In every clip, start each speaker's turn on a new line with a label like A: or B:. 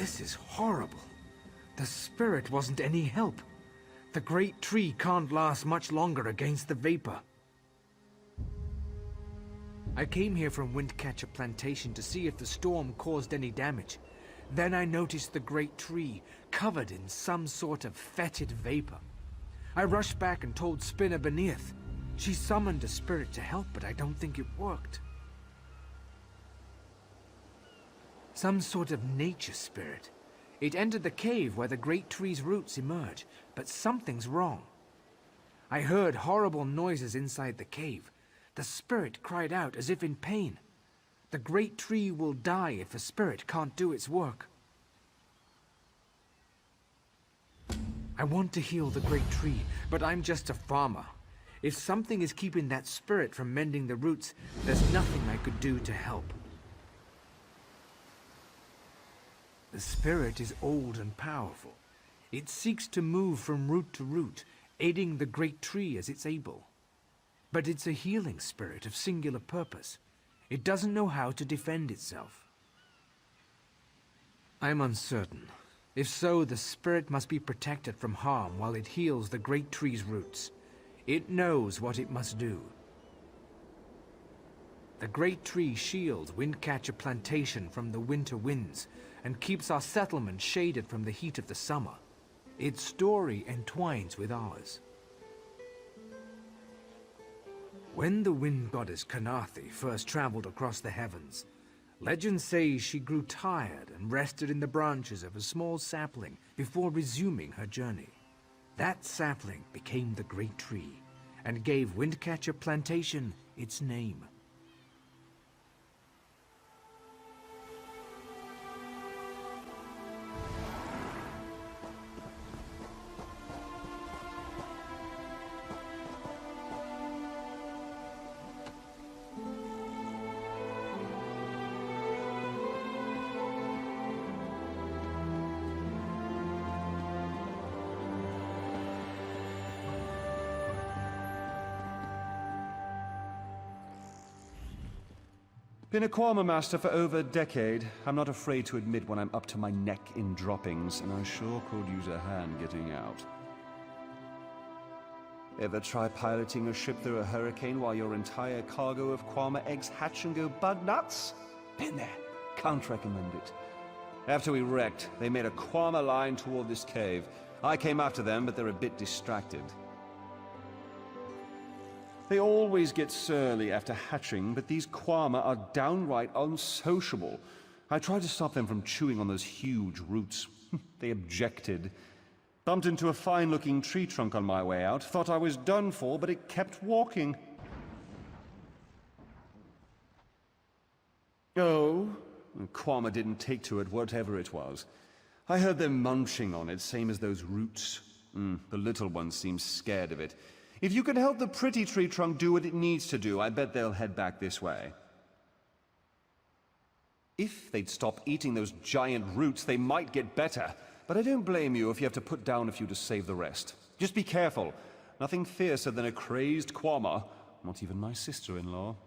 A: This is horrible. The spirit wasn't any help. The great tree can't last much longer against the vapor. I came here from Windcatcher Plantation to see if the storm caused any damage. Then I noticed the great tree covered in some sort of fetid vapor. I rushed back and told Spinner Benieth. She summoned a spirit to help, but I don't think it worked. Some sort of nature spirit. It entered the cave where the great tree's roots emerge, but something's wrong. I heard horrible noises inside the cave. The spirit cried out as if in pain. The great tree will die if a spirit can't do its work. I want to heal the great tree, but I'm just a farmer. If something is keeping that spirit from mending the roots, there's nothing I could do to help. The spirit is old and powerful. It seeks to move from root to root, aiding the great tree as it's able. But it's a healing spirit of singular purpose. It doesn't know how to defend itself. I'm uncertain. If so, the spirit must be protected from harm while it heals the great tree's roots. It knows what it must do. The great tree shields Windcatcher Plantation from the winter winds and keeps our settlement shaded from the heat of the summer. Its story entwines with ours. When the wind goddess Khenarthis first traveled across the heavens, legend says she grew tired and rested in the branches of a small sapling before resuming her journey. That sapling became the great tree and gave Windcatcher Plantation its name.
B: Been a Kwama master for over a decade. I'm not afraid to admit when I'm up to my neck in droppings, and I sure could use a hand getting out. Ever try piloting a ship through a hurricane while your entire cargo of Kwama eggs hatch and go bug nuts? Been there. Can't recommend it. After we wrecked, they made a Kwama line toward this cave. I came after them, but they're a bit distracted. They always get surly after hatching, but these Kwama are downright unsociable. I tried to stop them from chewing on those huge roots. They objected. Bumped into a fine-looking tree trunk on my way out. Thought I was done for, but it kept walking. Oh, Kwama didn't take to it, whatever it was. I heard them munching on it, same as those roots. The little one seems scared of it. If you can help the pretty tree trunk do what it needs to do, I bet they'll head back this way. If they'd stop eating those giant roots, they might get better. But I don't blame you if you have to put down a few to save the rest. Just be careful. Nothing fiercer than a crazed Kwama. Not even my sister-in-law.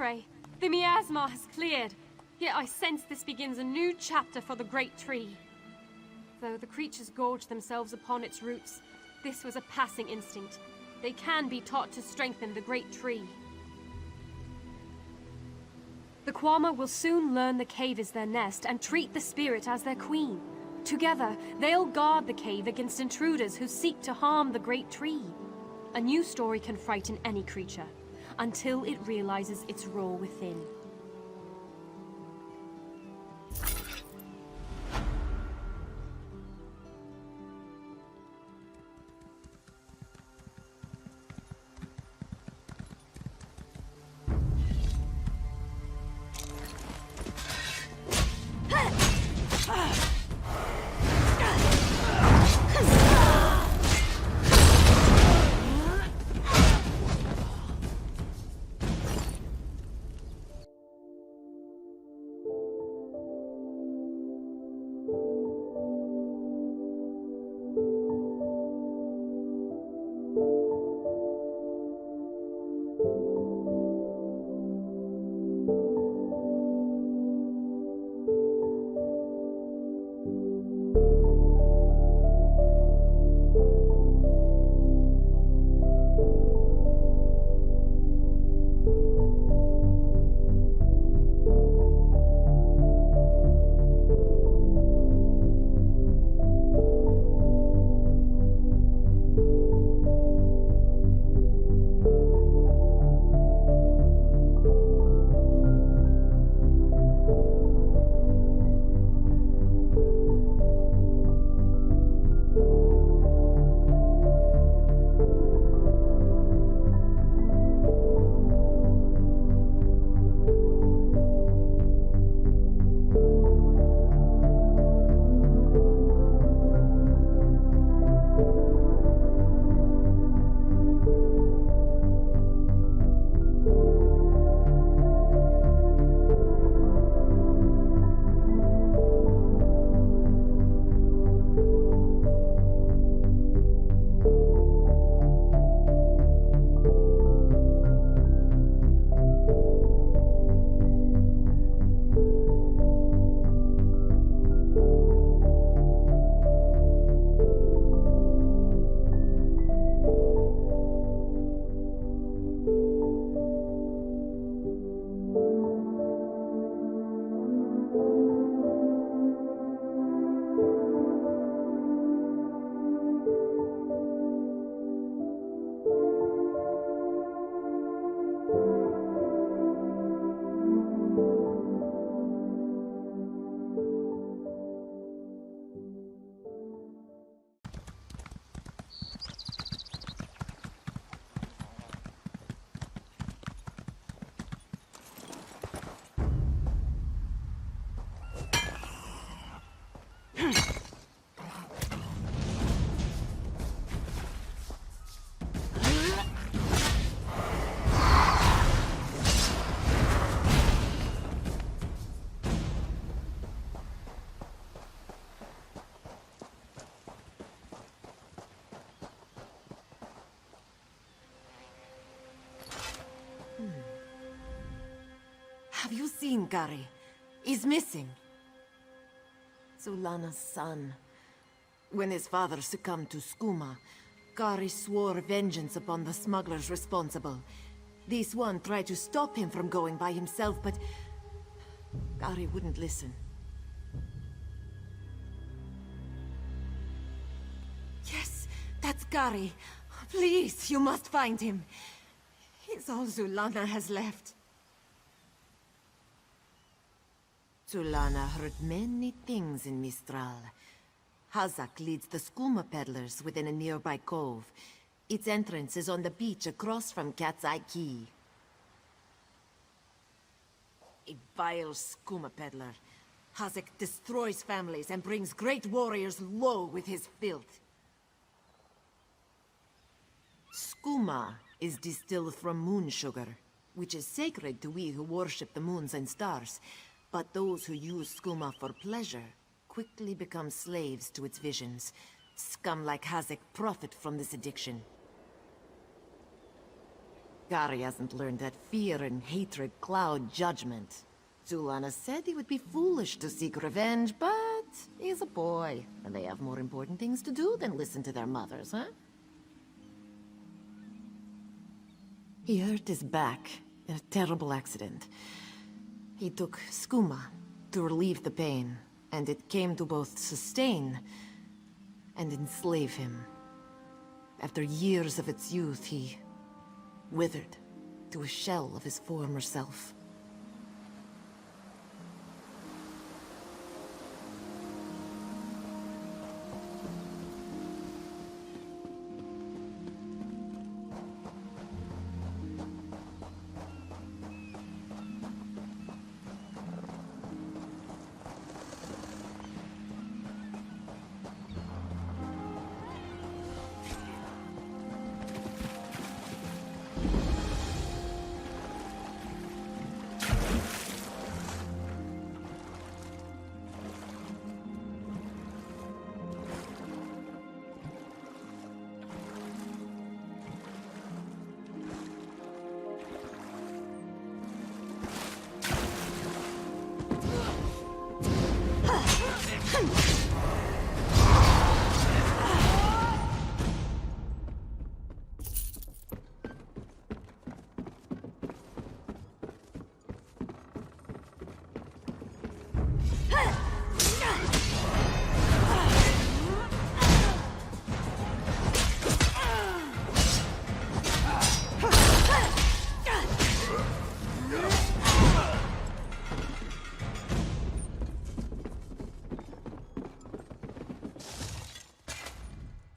C: Crosstree. The miasma has cleared, yet I sense this begins a new chapter for the Great Tree. Though the creatures gorge themselves upon its roots, this was a passing instinct. They can be taught to strengthen the Great Tree. The Kwama will soon learn the cave is their nest and treat the spirit as their queen. Together, they'll guard the cave against intruders who seek to harm the Great Tree. A new story can frighten any creature, until it realizes its role within.
D: Have you seen Gary? He's missing. Zulana's son. When his father succumbed to skooma, Gary swore vengeance upon the smugglers responsible. This one tried to stop him from going by himself, but Gary wouldn't listen. Yes, that's Gary. Please, you must find him. He's all Zulana has left. Zulana heard many things in Mistral. Hazak leads the skooma peddlers within a nearby cove. Its entrance is on the beach across from Cat's Eye Key. A vile skooma peddler. Hazak destroys families and brings great warriors low with his filth. Skooma is distilled from moon sugar, which is sacred to we who worship the moons and stars. But those who use skooma for pleasure quickly become slaves to its visions. Scum like Hazak profit from this addiction. Kari hasn't learned that fear and hatred cloud judgment. Zulana said he would be foolish to seek revenge, but he's a boy, and they have more important things to do than listen to their mothers, huh? He hurt his back in a terrible accident. He took skooma to relieve the pain, and it came to both sustain and enslave him. After years of its youth, he withered to a shell of his former self.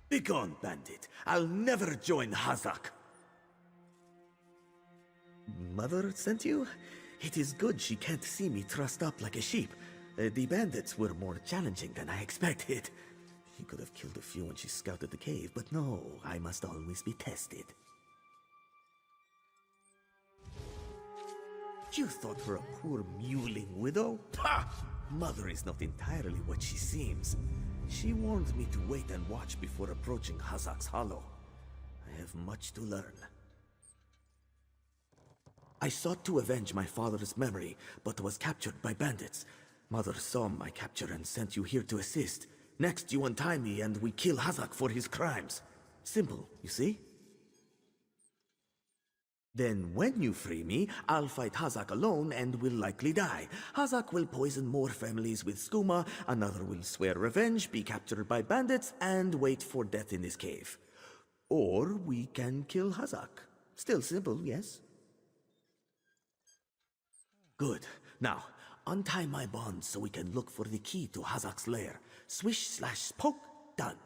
E: Begone, bandit. I'll never join Hazak. Mother sent you? It is good she can't see me trussed up like a sheep. The bandits were more challenging than I expected. She could have killed a few when she scouted the cave, but no, I must always be tested. You thought her a poor mewling widow? Pah! Mother is not entirely what she seems. She warned me to wait and watch before approaching Hazak's Holo. I have much to learn. I sought to avenge my father's memory, but was captured by bandits. Mother saw my capture and sent you here to assist. Next, you untie me and we kill Hazak for his crimes. Simple, you see? Then when you free me, I'll fight Hazak alone and will likely die. Hazak will poison more families with skooma, another will swear revenge, be captured by bandits, and wait for death in this cave. Or we can kill Hazak. Still simple, yes? Good. Now, untie my bonds so we can look for the key to Hazak's lair. Swish/poke, done.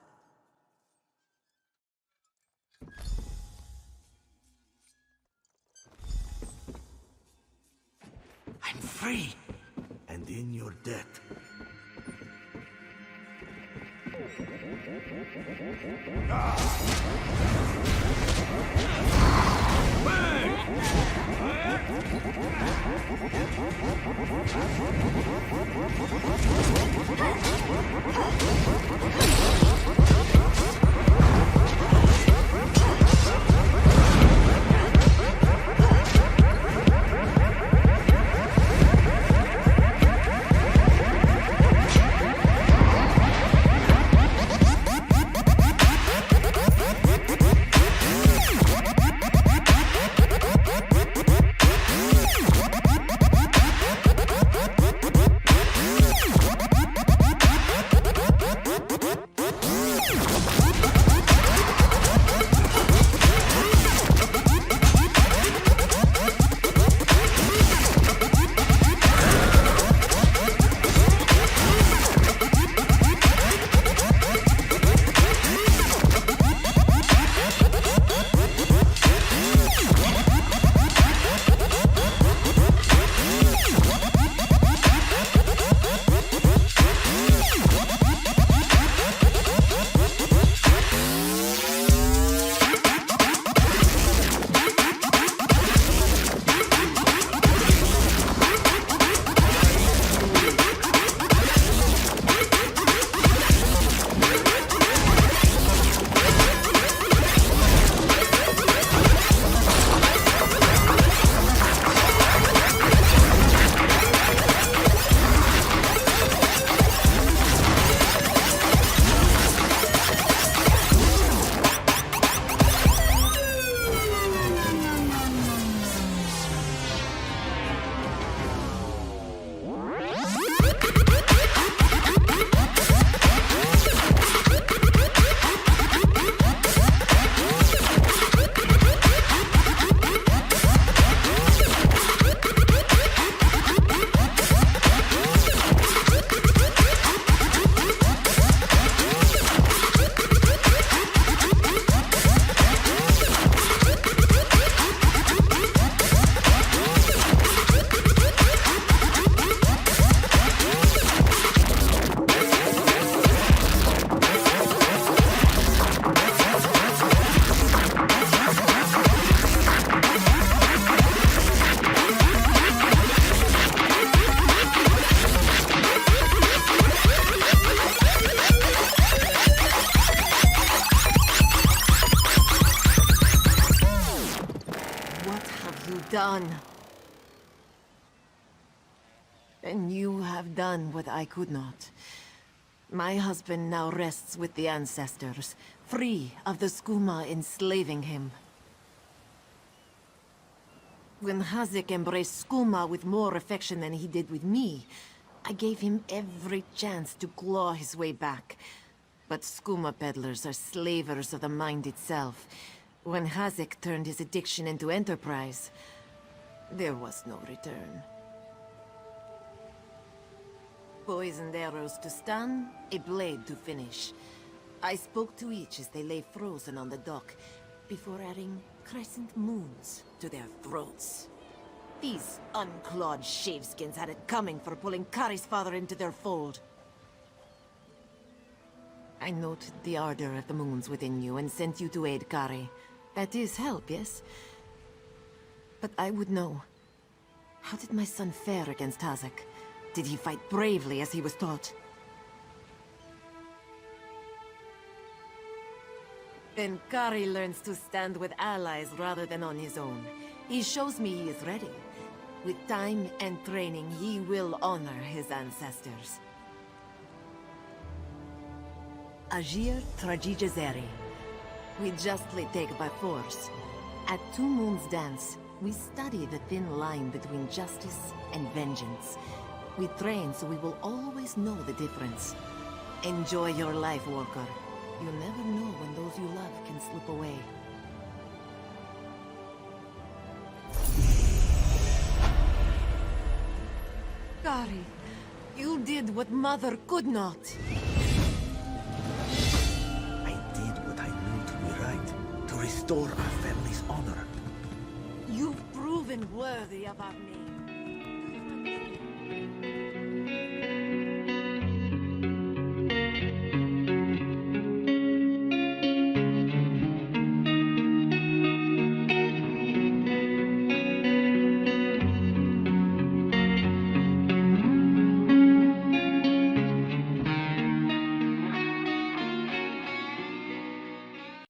E: I'm free, and in your debt.
D: done. And you have done what I could not. My husband now rests with the ancestors, free of the skooma enslaving him. When Hazak embraced skooma with more affection than he did with me, I gave him every chance to claw his way back. But skooma peddlers are slavers of the mind itself. When Hazak turned his addiction into enterprise, there was no return. Poisoned arrows to stun, a blade to finish. I spoke to each as they lay frozen on the dock, before adding crescent moons to their throats. These unclawed shaveskins had it coming for pulling Kari's father into their fold. I noted the ardor of the moons within you and sent you to aid Kari. That is help, yes? But I would know. How did my son fare against Hazak? Did he fight bravely as he was taught? Then Kari learns to stand with allies rather than on his own. He shows me he is ready. With time and training, he will honor his ancestors. Agir Tragijazeri. We justly take by force. At Two Moons Dance, we study the thin line between justice and vengeance. We train so we will always know the difference. Enjoy your life, Walker. You never know when those you love can slip away. Kari, you did what Mother could not.
E: I did what I knew to be right, to restore our family's honor.
D: You've proven worthy of our name.